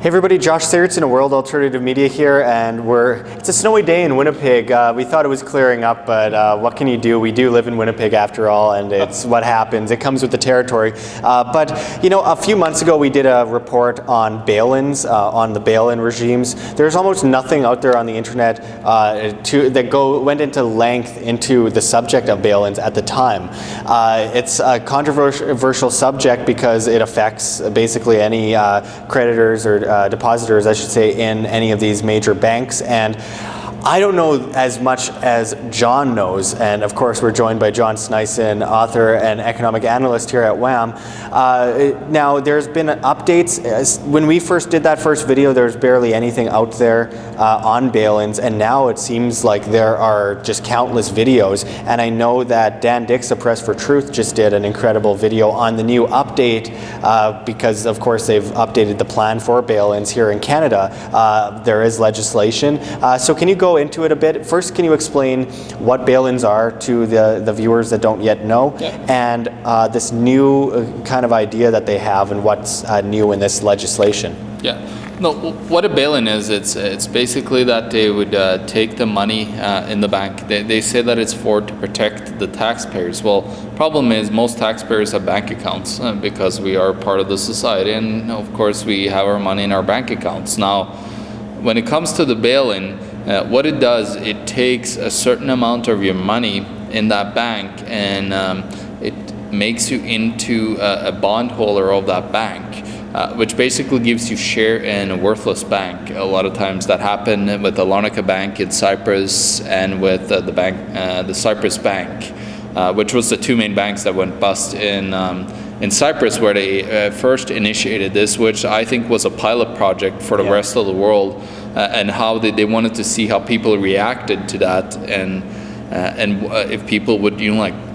Hey everybody, Josh Sigurdson of World Alternative Media here, and it's a snowy day in Winnipeg. We thought it was clearing up, but what can you do? We do live in Winnipeg after all, and it's what happens. It comes with the territory. But you know, a few months ago we did a report on bail-ins, on the bail-in regimes. There's almost nothing out there on the internet that went into length into the subject of bail-ins at the time. It's a controversial subject because it affects basically any creditors or depositors, I should say, in any of these major banks. And I don't know as much as John knows, and of course we're joined by John Sneisen, author and economic analyst here at WAM. Now there's been updates. When we first did that first video, there was barely anything out there on bail-ins, and now it seems like there are just countless videos. And I know that Dan Dix of Press for Truth just did an incredible video on the new update because of course they've updated the plan for bail-ins here in Canada. There is legislation. So can you go into it a bit? First, can you explain what bail-ins are to the viewers that don't yet know, and this new kind of idea that they have and what's new in this legislation? Yeah. No, what a bail-in is, it's basically that they would take the money in the bank. They say that it's to protect the taxpayers. Well, problem is most taxpayers have bank accounts because we are part of the society, and of course we have our money in our bank accounts. Now, when it comes to the bail-in, what it does, it takes a certain amount of your money in that bank and it makes you into a bondholder of that bank, which basically gives you share in a worthless bank. A lot of times that happened with the Larnaca Bank in Cyprus and with the Cyprus Bank, which was the two main banks that went bust in Cyprus, where they first initiated this, which I think was a pilot project for the rest of the world. And how they wanted to see how people reacted to that, and if people would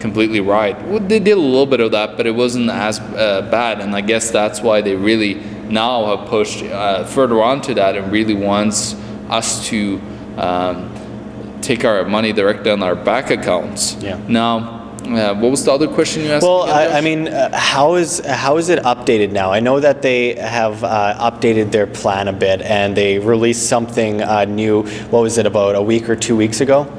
completely riot. Well, they did a little bit of that, but it wasn't as bad, and I guess that's why they really now have pushed further on to that and really wants us to take our money directly on our bank accounts. Now, what was the other question you asked? Well, I mean, how is it updated now? I know that they have updated their plan a bit, and they released something new. What was it, about a week or 2 weeks ago?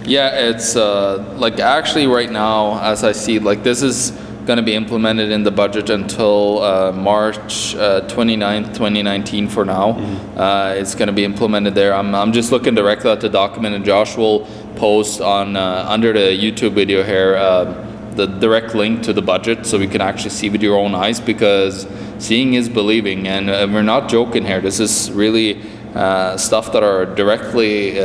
Yeah, it's actually right now, as I see, this is going to be implemented in the budget until March 29th, 2019 for now. It's going to be implemented there. I'm just looking directly at the document, and Josh will post on under the YouTube video here the direct link to the budget so we can actually see with your own eyes, because seeing is believing, and we're not joking here. This is really stuff that are directly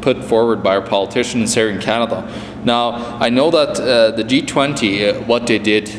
put forward by our politicians here in Canada. Now, I know that the G20, what they did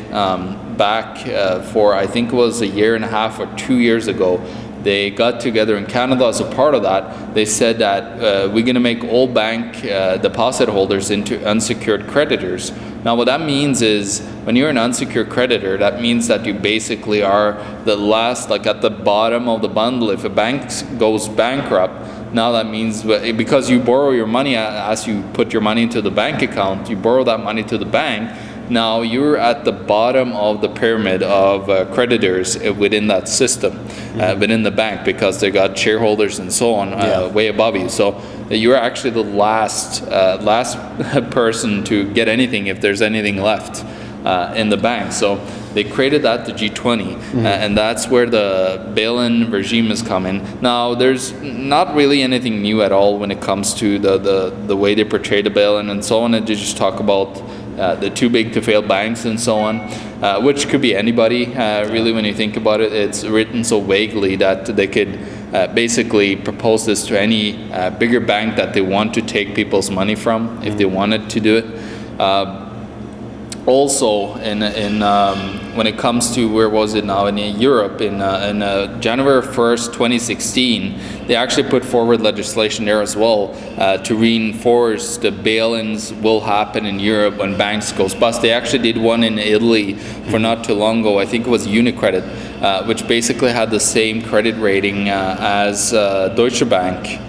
back for, I think it was a year and a half or 2 years ago, they got together in Canada as a part of that. They said that we're going to make all bank deposit holders into unsecured creditors. Now, what that means is, when you're an unsecured creditor, that means that you basically are the last, at the bottom of the bundle. If a bank goes bankrupt, now that means, because you borrow your money as you put your money into the bank account, you borrow that money to the bank. Now you're at the bottom of the pyramid of creditors within that system, within the bank, because they got shareholders and so on way above you. So you're actually the last person to get anything, if there's anything left in the bank. So they created that, the G20, and that's where the bail-in regime is coming. Now, there's not really anything new at all when it comes to the way they portray the bail-in and so on. And they just talk about the too big to fail banks and so on, which could be anybody, really, when you think about it. It's written so vaguely that they could basically propose this to any bigger bank that they want to take people's money from, if they wanted to do it. Also, when it comes to, where was it now, in Europe, in January 1st, 2016, they actually put forward legislation there as well to reinforce the bail-ins will happen in Europe when banks goes bust. They actually did one in Italy for not too long ago. I think it was Unicredit, which basically had the same credit rating as Deutsche Bank.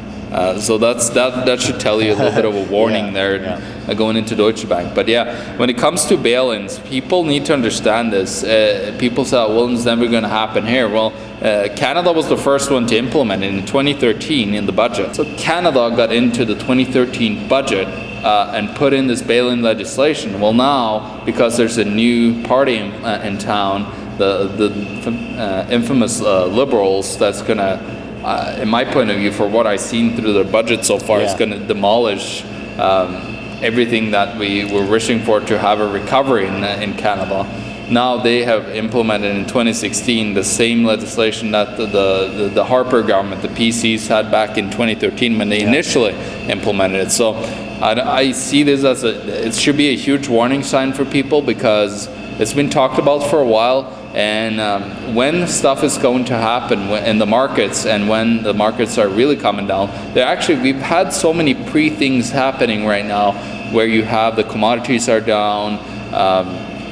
So that should tell you a little bit of a warning there going into Deutsche Bank. But yeah, when it comes to bail-ins, people need to understand this. People say, well, it's never going to happen here. Well, Canada was the first one to implement it in 2013 in the budget. So Canada got into the 2013 budget and put in this bail-in legislation. Well, now, because there's a new party in town, the infamous Liberals, that's going to, in my point of view, for what I've seen through their budget so far, it's going to demolish everything that we were wishing for to have a recovery in Canada. Now they have implemented in 2016 the same legislation that the Harper government, the PCs, had back in 2013 when they initially implemented it. So I see this as it should be a huge warning sign for people, because it's been talked about for a while. And when stuff is going to happen in the markets, and when the markets are really coming down, we've had so many pre-things happening right now, where you have the commodities are down,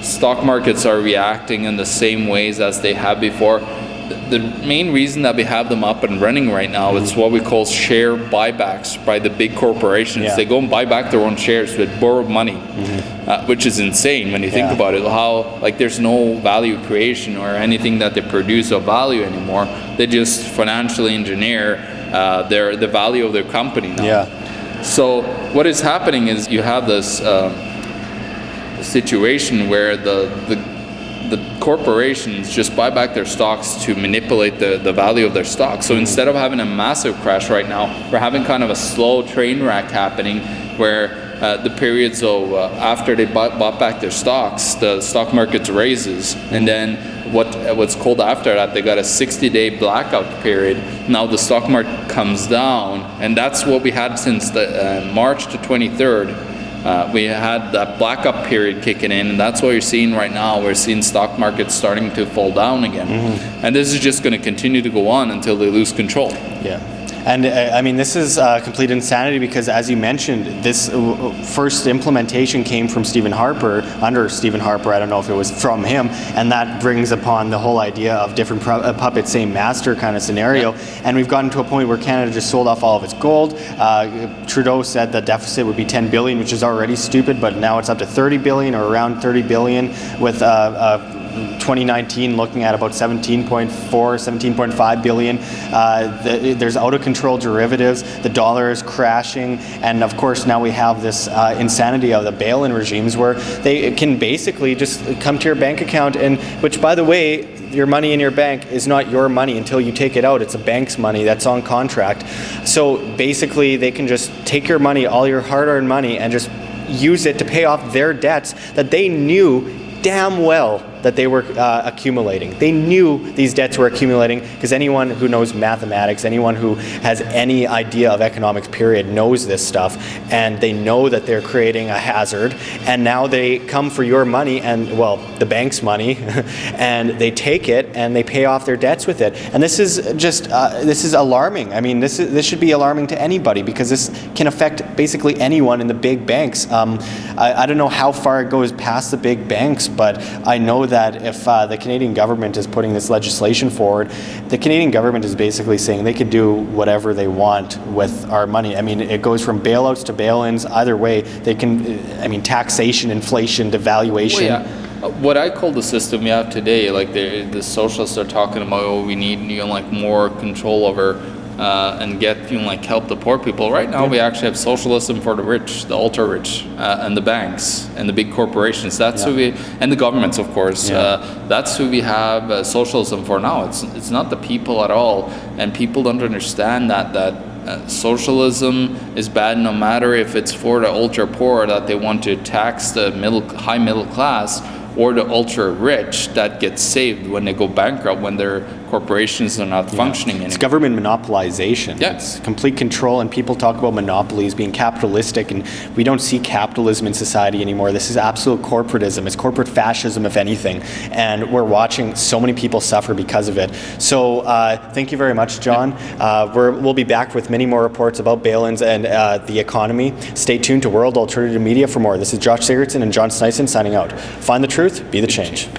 stock markets are reacting in the same ways as they have before. The main reason that we have them up and running right now is what we call share buybacks by the big corporations. They go and buy back their own shares with borrowed money, which is insane when you think about it. How, like, there's no value creation or anything that they produce of value anymore. They just financially engineer the value of their company now. So what is happening is you have this situation where the corporations just buy back their stocks to manipulate the value of their stocks. So instead of having a massive crash right now, we're having kind of a slow train wreck happening, where the periods of after they bought back their stocks, the stock market raises, and then what's called after that, they got a 60-day blackout period. Now the stock market comes down, and that's what we had since the March to 23rd. We had that blackout period kicking in, and that's what you're seeing right now. We're seeing stock markets starting to fall down again. And this is just going to continue to go on until they lose control. And I mean, this is complete insanity, because, as you mentioned, this first implementation came from Stephen Harper, under Stephen Harper. I don't know if it was from him, and that brings upon the whole idea of different puppet, same master kind of scenario. And we've gotten to a point where Canada just sold off all of its gold. Trudeau said the deficit would be 10 billion, which is already stupid, but now it's up to 30 billion, or around 30 billion, with 2019 looking at about 17.4, 17.5 billion. There's out of control derivatives. The dollar is crashing, and of course now we have this insanity of the bail-in regimes, where they can basically just come to your bank account, and which, by the way, your money in your bank is not your money until you take it out. It's a bank's money that's on contract. So basically they can just take your money, all your hard-earned money, and just use it to pay off their debts that they knew damn well that they were accumulating. They knew these debts were accumulating, because anyone who knows mathematics, anyone who has any idea of economics period, knows this stuff, and they know that they're creating a hazard, and now they come for your money, and, well, the bank's money, and they take it and they pay off their debts with it. And this is just, this is alarming. I mean, this should be alarming to anybody, because this can affect basically anyone in the big banks. I don't know how far it goes past the big banks, but I know that if the Canadian government is putting this legislation forward, the Canadian government is basically saying they could do whatever they want with our money. I mean, it goes from bailouts to bail-ins. Either way, they can, I mean, taxation, inflation, devaluation. Well, what I call the system we have today, like the socialists are talking about, oh, we need, like, more control over and get, like, help the poor people. Right now we actually have socialism for the rich, the ultra rich, and the banks and the big corporations. That's who we, and the governments, of course. That's who we have socialism for now. It's not the people at all, and people don't understand that socialism is bad, no matter if it's for the ultra poor that they want to tax the high middle class, or the ultra rich that get saved when they go bankrupt, when their corporations are not functioning anymore. It's government monopolization. It's complete control, and people talk about monopolies being capitalistic, and we don't see capitalism in society anymore. This is absolute corporatism. It's corporate fascism, if anything, and we're watching so many people suffer because of it. So thank you very much, John. We'll be back with many more reports about bail-ins and the economy. Stay tuned to World Alternative Media for more. This is Josh Sigurdson and John Sneisen signing out. Find the truth, be the change.